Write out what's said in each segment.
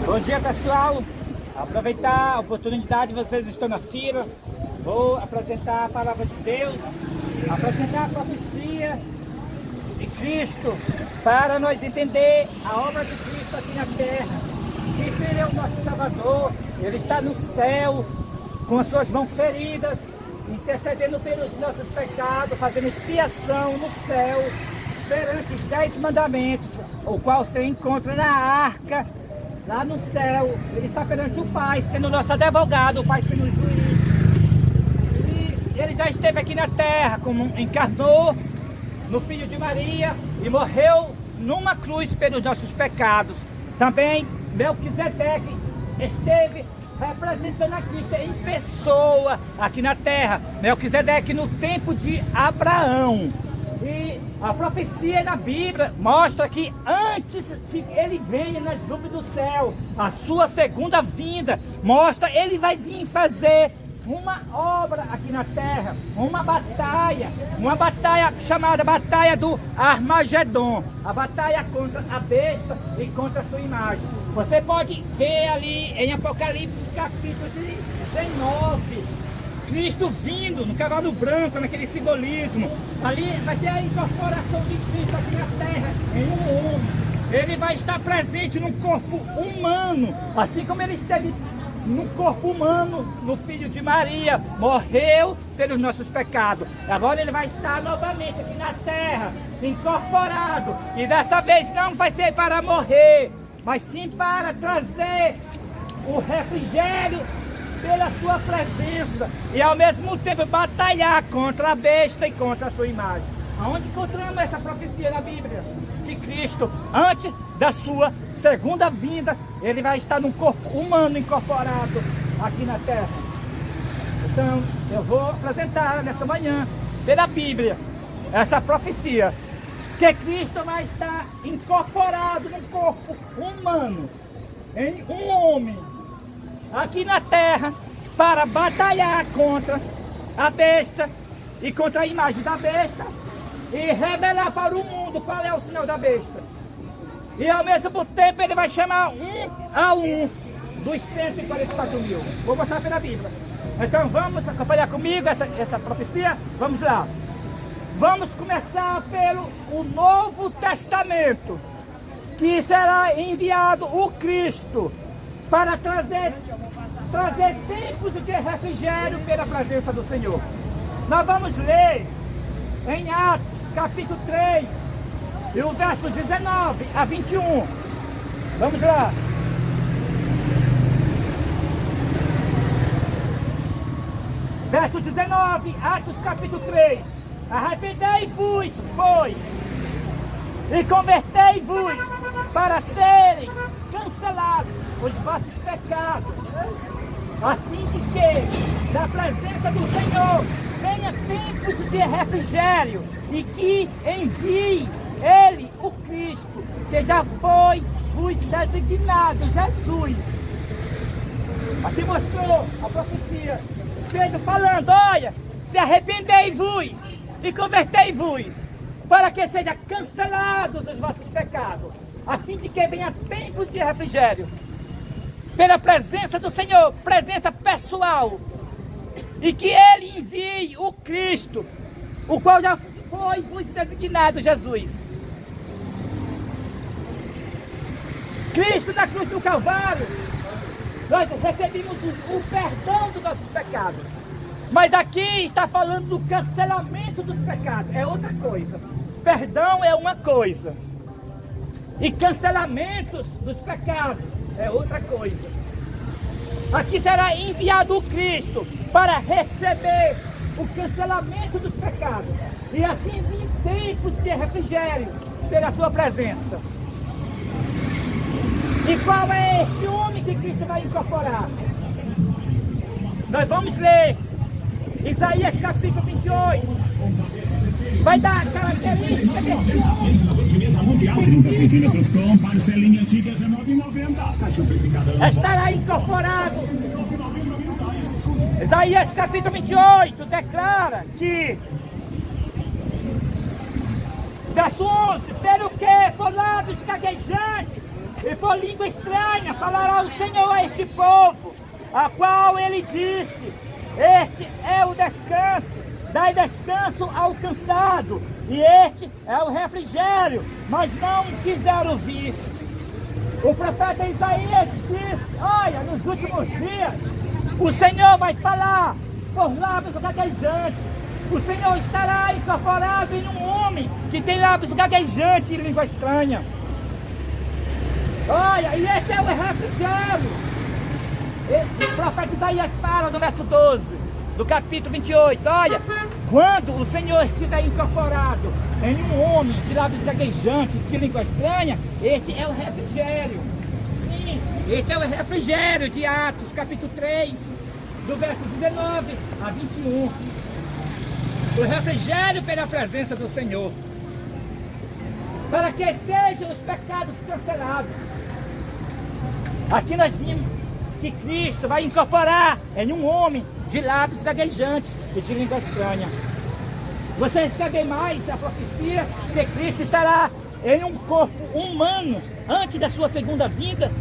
Bom dia, pessoal. Aproveitar a oportunidade, vocês estão na fila. Vou apresentar a palavra de Deus, apresentar a profecia de Cristo, para nós entender a obra de Cristo aqui na terra. Cristo, ele é o nosso Salvador, ele está no céu, com as suas mãos feridas, intercedendo pelos nossos pecados, fazendo expiação no céu, perante os 10 mandamentos, o qual você encontra na arca, lá no céu. Ele está perante o Pai, sendo nosso advogado, o Pai sendo o juiz. E ele já esteve aqui na terra, como encarnou no Filho de Maria e morreu numa cruz pelos nossos pecados. Também Melquisedeque esteve representando a Cristo em pessoa aqui na terra. Melquisedeque no tempo de Abraão. E a profecia na Bíblia mostra que antes que ele venha nas nuvens do céu, a sua segunda vinda, mostra ele vai vir fazer uma obra aqui na terra, uma batalha chamada Batalha do Armagedon, a batalha contra a besta e contra a sua imagem. Você pode ver ali em Apocalipse capítulo 19, Cristo vindo no cavalo branco, naquele simbolismo. Ali vai ser a incorporação de Cristo aqui na terra em um homem. Ele vai estar presente num corpo humano, assim como ele esteve no corpo humano, no Filho de Maria, morreu pelos nossos pecados. Agora ele vai estar novamente aqui na terra, incorporado, e dessa vez não vai ser para morrer, mas sim para trazer o refrigério pela sua presença, e ao mesmo tempo batalhar contra a besta e contra a sua imagem. Aonde encontramos essa profecia na Bíblia? Que Cristo, antes da sua segunda vinda, ele vai estar num corpo humano incorporado aqui na terra. Então, eu vou apresentar nessa manhã, pela Bíblia, essa profecia, que Cristo vai estar incorporado num corpo humano, em um homem, aqui na terra, para batalhar contra a besta e contra a imagem da besta, e revelar para o mundo qual é o sinal da besta. E ao mesmo tempo ele vai chamar um a um dos 144 mil. Vou mostrar pela Bíblia. Então vamos acompanhar comigo essa profecia? Vamos lá. Vamos começar pelo o Novo Testamento, que será enviado o Cristo para trazer tempos de refrigério pela presença do Senhor. Nós vamos ler em Atos capítulo 3, e o verso 19 a 21. Vamos lá. Verso 19, Atos capítulo 3. Arrependei-vos, pois, e convertei-vos, para serem cancelados os vossos pecados, a fim de que, da presença do Senhor, venha tempos de refrigério, e que envie Ele, o Cristo, que já foi vos designado, Jesus. Aqui mostrou a profecia, Pedro falando: olha, se arrependei-vos e convertei-vos, para que sejam cancelados os vossos pecados, a fim de que venha tempos de refrigério, pela presença do Senhor, presença pessoal, e que Ele envie o Cristo, o qual já foi vos designado, Jesus. Cristo na cruz do Calvário, nós recebemos o perdão dos nossos pecados. Mas aqui está falando do cancelamento dos pecados, é outra coisa. Perdão é uma coisa, e cancelamentos dos pecados é outra coisa. Aqui será enviado o Cristo para receber o cancelamento dos pecados, e assim vir tempos de refrigério pela sua presença. E qual é esse homem que Cristo vai incorporar? Nós vamos ler Isaías capítulo 28. Vai dar a característica desse homem. Estará incorporado. Isaías capítulo 28 declara que, verso 11, pelo que, por lados gaguejantes, E por língua estranha falará o Senhor a este povo, a qual ele disse: este é o descanso, dai descanso ao cansado, e este é o refrigério, mas não quiseram ouvir. O profeta Isaías disse: olha, nos últimos dias, o Senhor vai falar por lábios gaguejantes. O Senhor estará incorporado em um homem que tem lábios gaguejantes e língua estranha. Olha, e esse é o refrigério. O profeta Isaías fala no verso 12, do capítulo 28. Olha, quando o Senhor estiver incorporado em um homem de lábios gaguejantes, de língua estranha, este é o refrigério. Sim, este é o refrigério de Atos, capítulo 3, do verso 19 a 21. O refrigério pela presença do Senhor, para que sejam os pecados cancelados. Aqui nós vimos que Cristo vai incorporar em um homem de lábios gaguejantes e de língua estranha. Vocês querem mais a profecia que Cristo estará em um corpo humano antes da sua segunda vinda?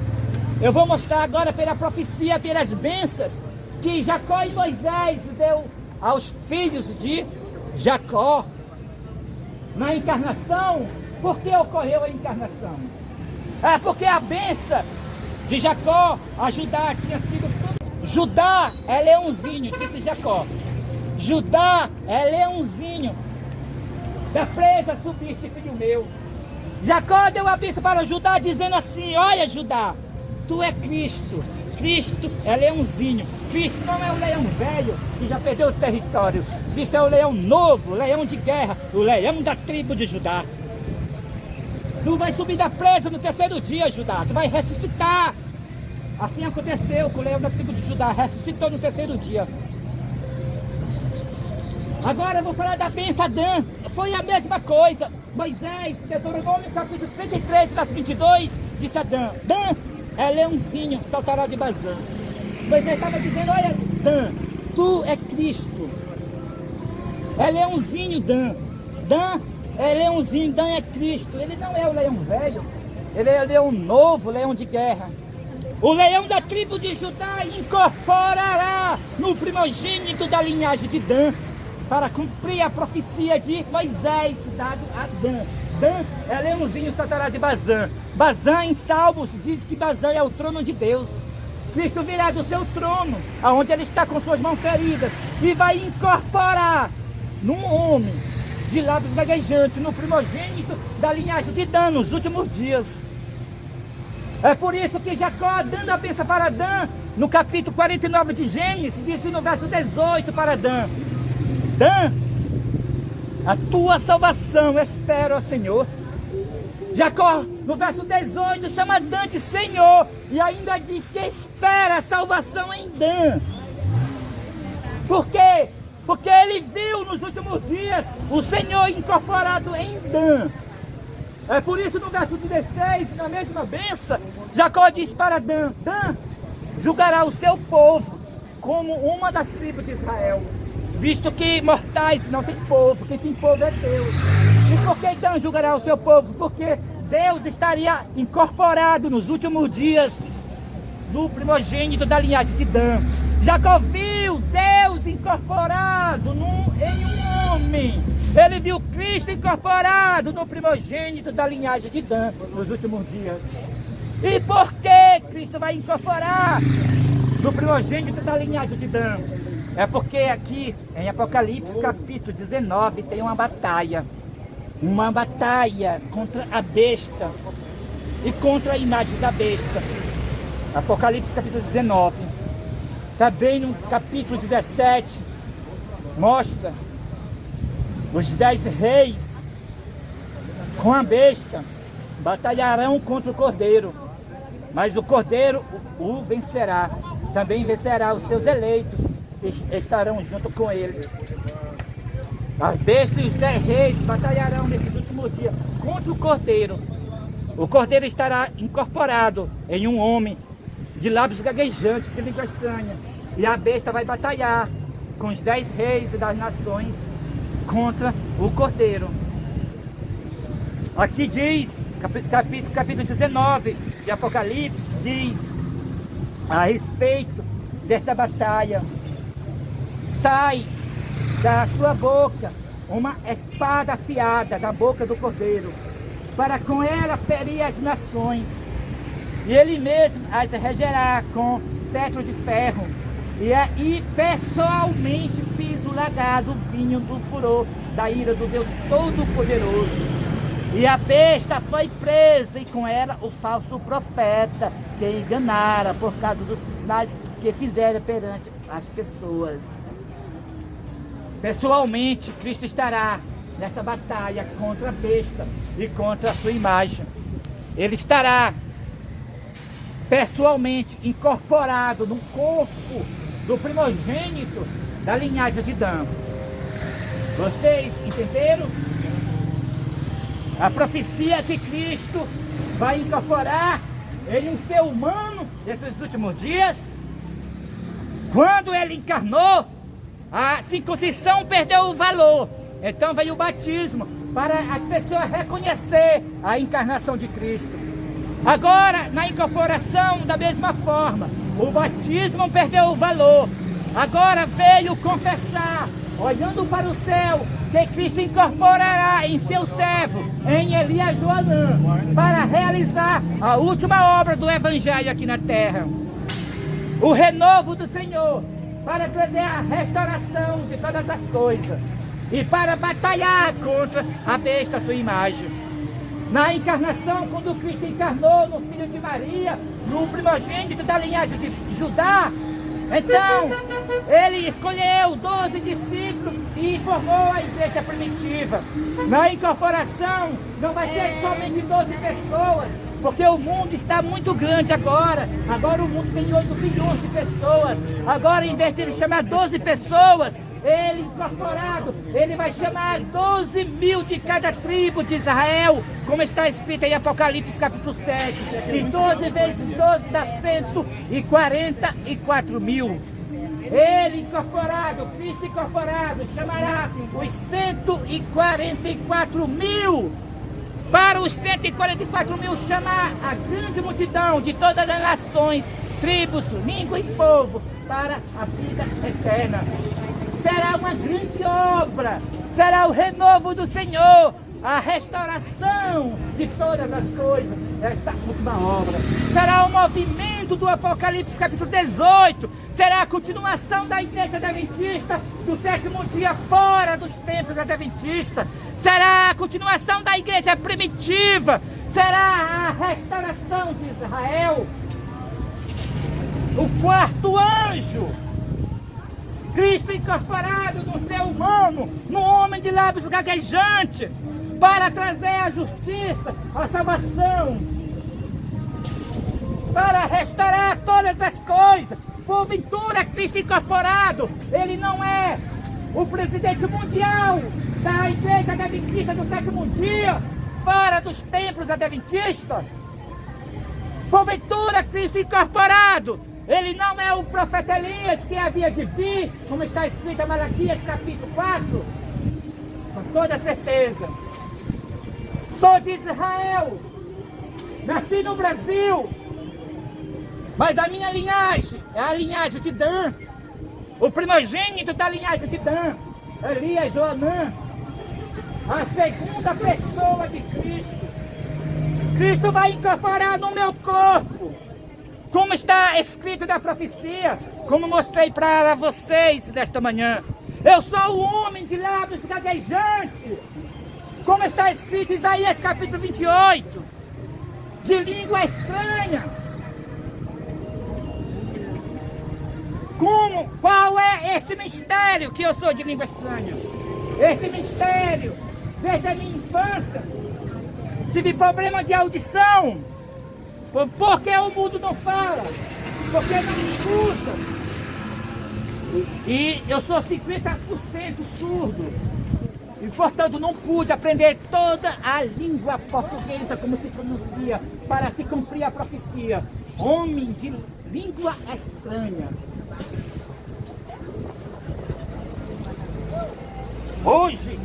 Eu vou mostrar agora pela profecia, pelas bênçãos que Jacó e Moisés deu aos filhos de Jacó na encarnação. Por que ocorreu a encarnação? É porque a bênção de Jacó a Judá tinha sido... Judá é leãozinho, disse Jacó. Judá é leãozinho. Da presa subiste, filho meu. Jacó deu a bênção para Judá, dizendo assim: olha, Judá, tu é Cristo. Cristo é leãozinho. Cristo não é um leão velho que já perdeu o território. Cristo é o leão novo, leão de guerra, o leão da tribo de Judá. Tu vai subir da presa no terceiro dia, Judá. Tu vai ressuscitar. Assim aconteceu com o leão da tribo de Judá. Ressuscitou no terceiro dia. Agora eu vou falar da bênção a Dan. Foi a mesma coisa. Moisés, Deuteronômio capítulo 33, verso 22, disse a Dan: Dan é leãozinho, saltará de Bazã. Moisés estava dizendo: olha, Dan, tu é Cristo. É leãozinho, Dan. Dan é leãozinho, Dan é Cristo. Ele não é o leão velho, ele é o leão novo, leão de guerra. O leão da tribo de Judá incorporará no primogênito da linhagem de Dan, para cumprir a profecia de Moisés dado a Dan. Dan é leãozinho, saltará de Bazã. Bazã em Salmos diz que Bazã é o trono de Deus. Cristo virá do seu trono, aonde ele está com suas mãos feridas, e vai incorporar num homem de lábios gaguejantes, no primogênito da linhagem de Dan, nos últimos dias. É por isso que Jacó, dando a bênção para Dan, no capítulo 49 de Gênesis, disse no verso 18 para Dan: Dan, a tua salvação espero ao Senhor. Jacó, no verso 18, chama Dan de Senhor, e ainda diz que espera a salvação em Dan. Por quê? Porque ele viu nos últimos dias o Senhor incorporado em Dan. É por isso no verso 16, na mesma bênção, Jacó diz para Dan: Dan julgará o seu povo como uma das tribos de Israel, visto que mortais não tem povo, quem tem povo é Deus. E por que Dan julgará o seu povo? Porque Deus estaria incorporado nos últimos dias no primogênito da linhagem de Dan. Jacó viu Deus incorporado em um homem. Ele viu Cristo incorporado no primogênito da linhagem de Dan nos últimos dias. E por que Cristo vai incorporar no primogênito da linhagem de Dan? É porque aqui em Apocalipse capítulo 19 tem uma batalha contra a besta e contra a imagem da besta. Apocalipse capítulo 19. Também no capítulo 17 mostra os 10 reis com a besta batalharão contra o cordeiro, mas o cordeiro o vencerá. Também vencerá os seus eleitos, que estarão junto com ele. As bestas e os 10 reis batalharão nesse último dia contra o cordeiro. O cordeiro estará incorporado em um homem de lábios gaguejantes, de língua estranha. E a besta vai batalhar com os 10 reis das nações contra o cordeiro. Aqui diz, capítulo 19, de Apocalipse diz a respeito desta batalha: sai da sua boca uma espada afiada da boca do Cordeiro, para com ela ferir as nações, e ele mesmo as regerá com cetro de ferro, e pessoalmente pisolará do vinho do furor da ira do Deus Todo-Poderoso. E a besta foi presa, e com ela o falso profeta, que enganara por causa dos sinais que fizeram perante as pessoas. Pessoalmente, Cristo estará nessa batalha contra a besta e contra a sua imagem. Ele estará pessoalmente incorporado no corpo do primogênito da linhagem de Dan. Vocês entenderam? A profecia que Cristo vai incorporar em um ser humano nesses últimos dias. Quando ele encarnou, a circuncisão perdeu o valor. Então veio o batismo para as pessoas reconhecer a encarnação de Cristo. Agora, na incorporação, da mesma forma, o batismo perdeu o valor. Agora veio confessar, olhando para o céu, que Cristo incorporará em seu servo, em Elias Joanã, para realizar a última obra do Evangelho aqui na terra. O renovo do Senhor, para trazer a restauração de todas as coisas e para batalhar contra a besta, sua imagem. Na encarnação, quando Cristo encarnou no filho de Maria, no primogênito da linhagem de Judá, então ele escolheu 12 discípulos e formou a igreja primitiva. Na incorporação não vai ser somente 12 pessoas, porque o mundo está muito grande agora. Agora o mundo tem 8 bilhões de pessoas. Agora, em vez de ele chamar 12 pessoas, ele incorporado, ele vai chamar 12 mil de cada tribo de Israel, como está escrito em Apocalipse capítulo 7. E 12 vezes 12 dá 144 mil. Ele incorporado, Cristo incorporado, chamará os 144 mil. Para os 144 mil chamar a grande multidão de todas as nações, tribos, língua e povo para a vida eterna. Será uma grande obra, será o renovo do Senhor, a restauração de todas as coisas, esta última obra. Será o movimento do Apocalipse capítulo 18, será a continuação da igreja adventista do sétimo dia fora dos templos adventistas, será a continuação da igreja primitiva, será a restauração de Israel. O quarto anjo, Cristo incorporado no ser humano, no homem de lábios gaguejantes, para trazer a justiça, a salvação, para restaurar todas as coisas. Porventura, Cristo incorporado, ele não é o presidente mundial da igreja adventista do sétimo dia, fora dos templos adventistas. Porventura, Cristo incorporado, ele não é o profeta Elias que havia de vir, como está escrito em Malaquias capítulo 4, com toda certeza. Sou de Israel, nasci no Brasil, mas a minha linhagem é a linhagem de Dan, o primogênito da linhagem de Dan, Elias Joanã, a segunda pessoa de Cristo. Cristo vai incorporar no meu corpo, como está escrito na profecia, como mostrei para vocês nesta manhã. Eu sou o homem de lábios gaguejantes, como está escrito em Isaías capítulo 28, de língua estranha. Qual é este mistério que eu sou de língua estranha? Este mistério, desde a minha infância, tive problema de audição. Porque o mundo não fala, porque não escuta. E eu sou 50% surdo. E portanto não pude aprender toda a língua portuguesa, como se pronuncia, para se cumprir a profecia. Homem de língua estranha. Hoje,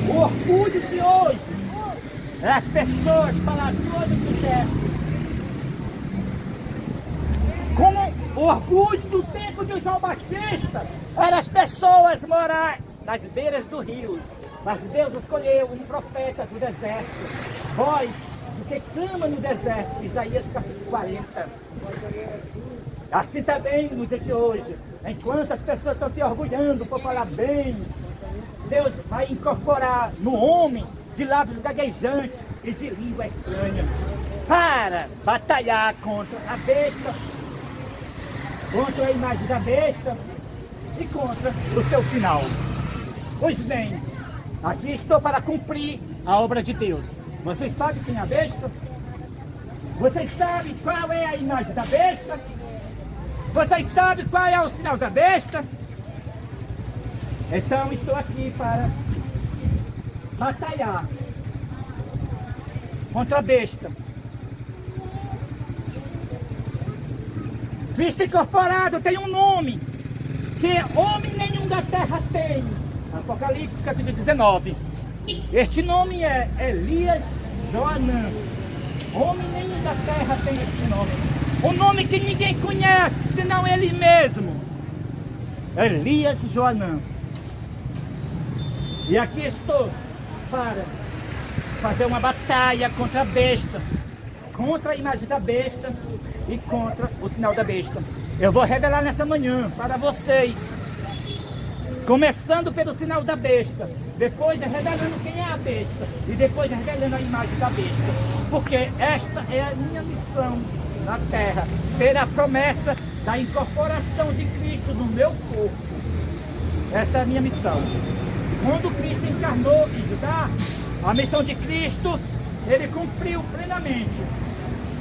o orgulho de hoje As pessoas para todo o teste. Com o orgulho do tempo de João Batista, eram as pessoas morar nas beiras do rio. Mas Deus escolheu um profeta do deserto, voz do que clama no deserto, Isaías capítulo 40. Assim também no dia de hoje, enquanto as pessoas estão se orgulhando por falar bem, Deus vai incorporar no homem de lábios gaguejantes e de língua estranha para batalhar contra a besta, contra a imagem da besta e contra o seu sinal. Pois bem, aqui estou para cumprir a obra de Deus. Vocês sabem quem é a besta? Vocês sabem qual é a imagem da besta? Vocês sabem qual é o sinal da besta? Então estou aqui para batalhar contra a besta. Cristo incorporado tem um nome que homem nenhum da terra tem. Apocalipse capítulo 19. Este nome é Elias Joanã. Homem nenhum da terra tem este nome. Um nome que ninguém conhece, senão ele mesmo. Elias Joanã. E aqui estou para fazer uma batalha contra a besta, contra a imagem da besta e contra o sinal da besta. Eu vou revelar nessa manhã para vocês, começando pelo sinal da besta, depois revelando quem é a besta e depois revelando a imagem da besta, porque esta é a minha missão na terra, ter a promessa da incorporação de Cristo no meu corpo. Essa é a minha missão. Quando Cristo encarnou em Judá, a missão de Cristo, ele cumpriu plenamente.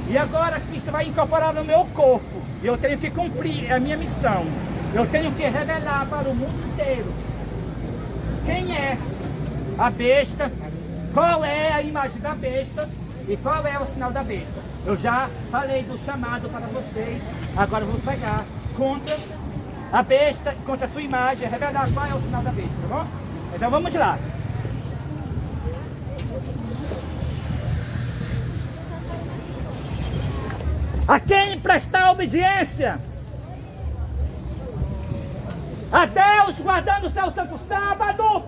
E agora Cristo vai incorporar no meu corpo. E eu tenho que cumprir a minha missão. Eu tenho que revelar para o mundo inteiro quem é a besta, qual é a imagem da besta e qual é o sinal da besta. Eu já falei do chamado para vocês, agora eu vou pegar contra a besta, contra a sua imagem, revelar qual é o sinal da besta, tá bom? Então vamos lá. A quem prestar obediência? A Deus guardando o seu santo sábado?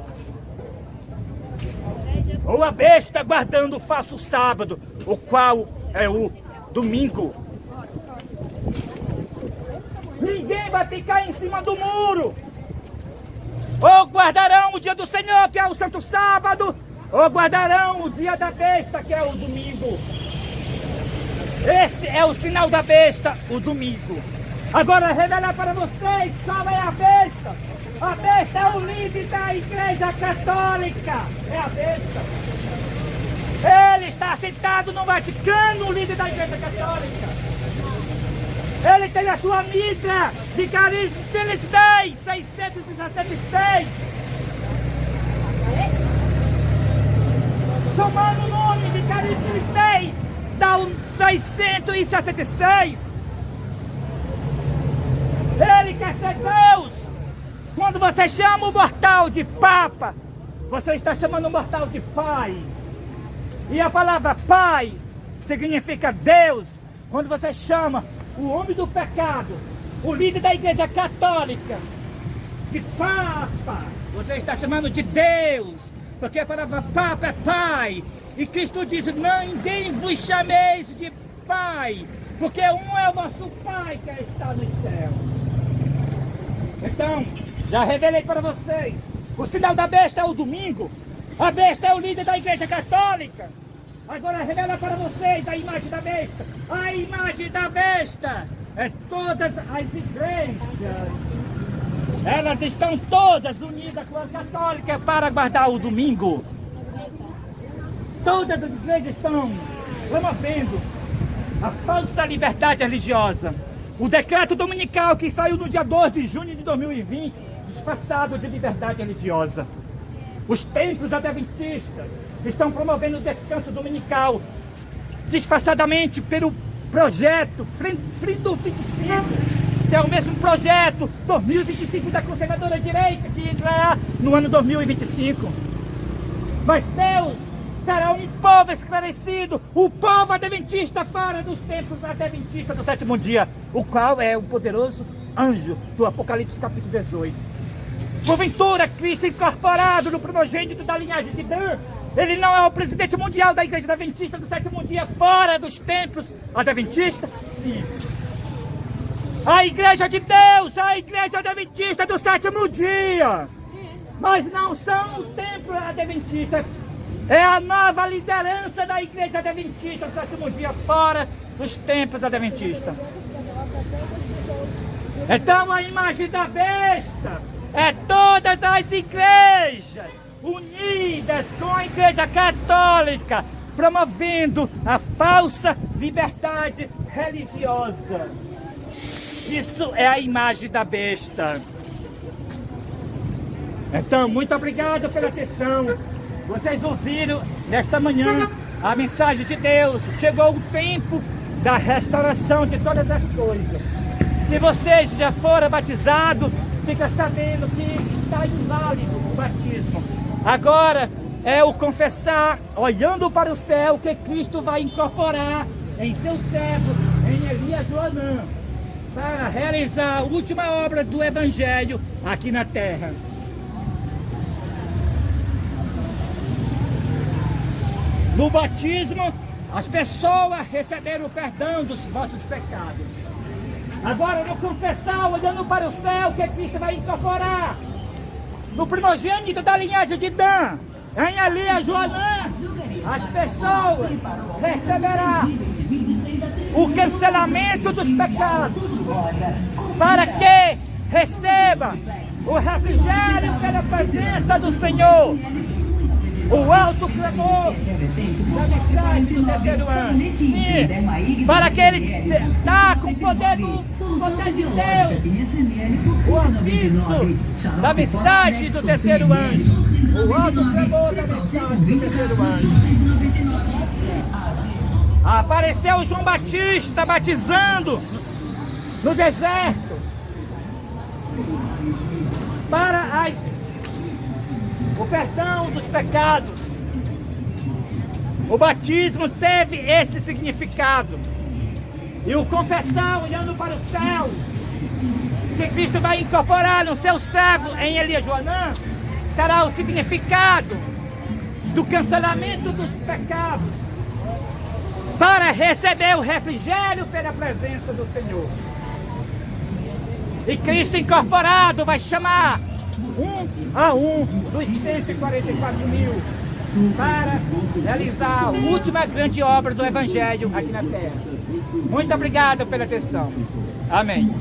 Ou a besta guardando o falso sábado, o qual é o domingo? Ninguém vai ficar em cima do muro. Ou guardarão o dia do Senhor, que é o santo sábado, ou guardarão o dia da besta, que é o domingo. Esse é o sinal da besta, o domingo. Agora revelar para vocês qual é a besta. A besta é o líder da Igreja Católica. É a besta. Ele está sentado no Vaticano, o líder da Igreja Católica. Ele tem a sua mitra de carisma Felicidade 666. Somando o nome de carisma Felicidade, dá um 666. Ele quer ser Deus. Quando você chama o mortal de Papa, você está chamando o mortal de Pai. E a palavra Pai significa Deus. Quando você chama o homem do pecado, o líder da Igreja Católica, de Papa, você está chamando de Deus. Porque a palavra Papa é Pai. E Cristo diz, não, ninguém vos chameis de Pai, porque um é o vosso Pai que está nos céus. Então, já revelei para vocês, o sinal da besta é o domingo. A besta é o líder da Igreja Católica. Agora revela para vocês a imagem da besta. A imagem da besta é todas as igrejas. Elas estão todas unidas com a católica para guardar o domingo. Todas as igrejas estão promovendo a falsa liberdade religiosa. O decreto dominical que saiu no dia 2 de junho de 2020, disfarçado de liberdade religiosa. Os templos adventistas estão promovendo o descanso dominical, disfarçadamente pelo projeto Freedom 25, que é o mesmo projeto 2025 da conservadora direita, que entrará no ano 2025. Mas Deus Terá um povo esclarecido, o povo adventista fora dos templos adventistas do sétimo dia, o qual é o poderoso anjo do Apocalipse capítulo 18. Porventura, Cristo incorporado no primogênito da linhagem de Dan, ele não é o presidente mundial da igreja adventista do sétimo dia fora dos templos adventistas? Sim. A igreja de Deus, a igreja adventista do sétimo dia, mas não são o templo adventista. É a nova liderança da igreja adventista do sétimo dia fora dos templos adventistas. Então a imagem da besta é todas as igrejas unidas com a igreja católica, promovendo a falsa liberdade religiosa. Isso é a imagem da besta. Então, muito obrigado pela atenção. Vocês ouviram nesta manhã a mensagem de Deus. Chegou o tempo da restauração de todas as coisas. Se vocês já foram batizados, fica sabendo que está inválido o batismo. Agora é o confessar, olhando para o céu, que Cristo vai incorporar em seus servos, em Elias Joanã, para realizar a última obra do Evangelho aqui na terra. No batismo, as pessoas receberam o perdão dos vossos pecados. Agora, no confessar, olhando para o céu, que Cristo vai incorporar no primogênito da linhagem de Dan, em Elias Joanã, as pessoas receberão o cancelamento dos pecados, para que receba o refrigério pela presença do Senhor, o alto clamor da mensagem do terceiro ano. Sim, para que eles está com o poder de Deus, o aviso da mensagem do terceiro anjo, o alto clamor da mensagem do terceiro anjo. Apareceu João Batista batizando no deserto para o perdão dos pecados. O batismo teve esse significado. E o confessar, olhando para o céu, que Cristo vai incorporar no seu servo em Elias Joanã, terá o significado do cancelamento dos pecados, para receber o refrigério pela presença do Senhor. E Cristo incorporado vai chamar um a um dos 144 mil para realizar a última grande obra do Evangelho aqui na terra. Muito obrigado pela atenção. Amém.